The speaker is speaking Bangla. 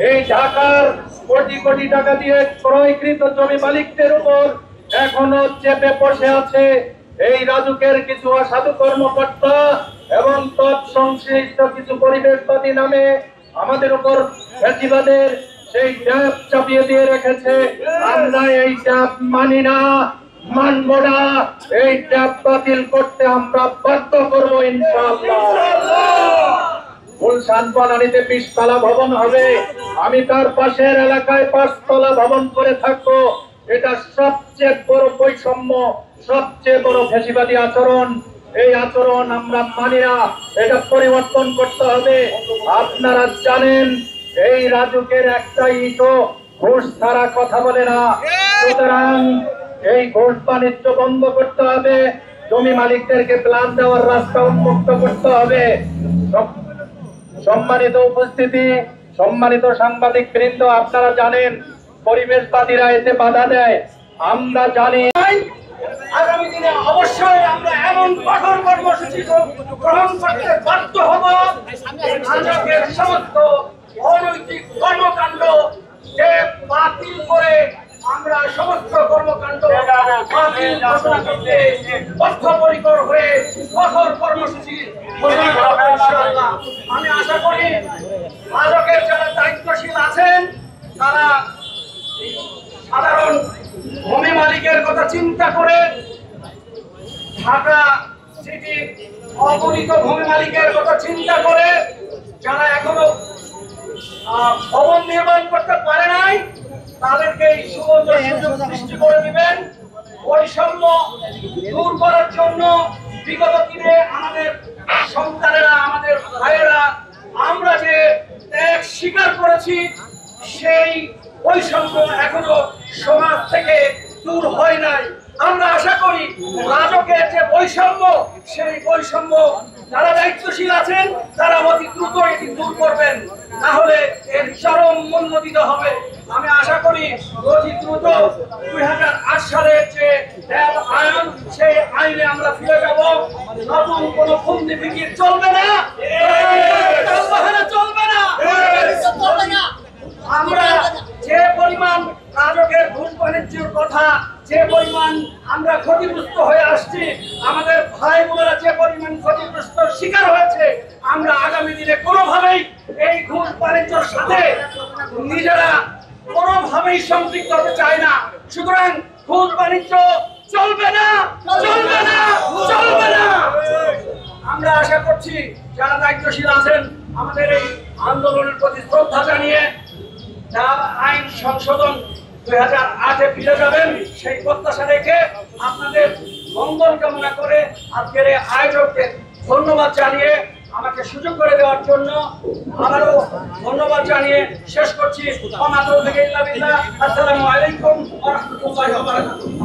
এই ঢাকার কোটি কোটি টাকা দিয়ে ক্রয়কৃত জমি মালিকদের উপর এখনো চেপে বসে আছে এই রাজুকের কিছু অসাধু কর্মকর্তা এবং তৎসংশ্লিষ্ট কিছু পরিবেশবাদী নামে আমাদের উপর ফ্যাসিবাদের সেই চাপ চাপিয়ে দিয়ে রেখেছে। আমরা এই চাপ মানি না, মানব না। এই চাপ বাতিল করতে আমরা বাধ্য করবো ইনশাআল্লাহ। গুলশান বনানীতে 20 তলা ভবন হবে, আমি তার পাশের এলাকায় 5 তলা ভবন করে থাকবো। এটা সবচেয়ে বড় বৈষম্য, সবচেয়ে বড় ফ্যাসিবাদী আচরণ। এই আচরণ আমরা মানি না, এটা পরিবর্তন করতে হবে। আপনারা জানেন এই রাজুকের একটা ইটও ঘুষ ছাড়া কথা বলে না। সুতরাং এই ঘুষ বাণিজ্য বন্ধ করতে হবে, জমি মালিকদেরকে প্ল্যান দেওয়ার রাস্তা উন্মুক্ত করতে হবে। সম্মানিত উপস্থিতি, সম্মানিত সাংবাদিক বৃন্দ, আপনারা জানেন পরিবেশবাদীরা এতে বাধা দেয়। আমরা জানি আগামী দিনে অবশ্যই আমরা এমন কঠোর কর্মসূচি গ্রহণ করতে বাধ্য হব, রাজুকের সমস্ত অনৈতিক কর্মকাণ্ড যে বাতিল করে আমরা সমস্ত কর্মকাণ্ড বাতিল ঘোষণা করতে বদ্ধপরিকর হয়ে কঠোর কর্মসূচি ঘোষণা করব ইনশাআল্লাহ। আমি আশা করি রাজুকের যারা দায়িত্বশীল আছেন তারা সাধারণ ভূমি মালিকের কথা চিন্তা করে, ঢাকা সিটি অগণিত ভূমি মালিকের কথা চিন্তা করে, যারা এখনো ভবন নির্মাণ করতে পারে নাই তাদেরকে এই সুবর্ণ সুযোগ সৃষ্টি করে দিবেন। বৈষম্য দূর করার জন্য বিগত দিনে আমাদের সন্তানেরা, আমাদের ভাইয়েরা আমরা যে ত্যাগ স্বীকার করেছি, সেই বৈষম্য এখনো সমাজ থেকে দূর হয় নাই। আমরা আশা করি রাজুকের যে বৈষম্য, সেই বৈষম্য যারা দায়িত্বশীল আছেন তারা অতি দ্রুত এটি দূর করবেন, না হলে এর চরম মূল্য দিতে হবে। আমি আশা করি অতি দ্রুত 2008 সালের যে আইন, সেই আইনে আমরা ফিরে যাব। নতুন কোন ফন্দি ফিকির চলবে না, চলবে না। আমরা যে পরিমাণ রাজুকের ঘুষ বাণিজ্যের কথা, যে পরিমাণ আমরা ক্ষতিগ্রস্ত হয়ে আসছি, আমাদের ভাই বোনেরা যে পরিমাণ ক্ষতিগ্রস্ত শিকার হয়েছে, আমরা আগামী দিনে কোনোভাবেই এই ঘুষ বাণিজ্যের সাথে নিজেরা কোনোভাবেই সম্পৃক্ত হতে চাই না। সুতরাং ঘুষ বাণিজ্য চলবে না, চলবে না, চলবে না। আমরা আশা করছি যারা দায়িত্বশীল আছেন আমাদের এই আন্দোলনের প্রতি শ্রদ্ধা জানিয়ে আইন সংশোধন 2008-এ ফিরে যাবেন, সেই প্রত্যাশা রেখে আপনাদের মঙ্গল কামনা করে আজকের এই আয়োজককে ধন্যবাদ জানিয়ে, আমাকে সুযোগ করে দেওয়ার জন্য আবারও ধন্যবাদ জানিয়ে শেষ করছি। আসসালামু আলাইকুম ওয়া রাহমাতুল্লাহি ওয়া বারাকাতুহু।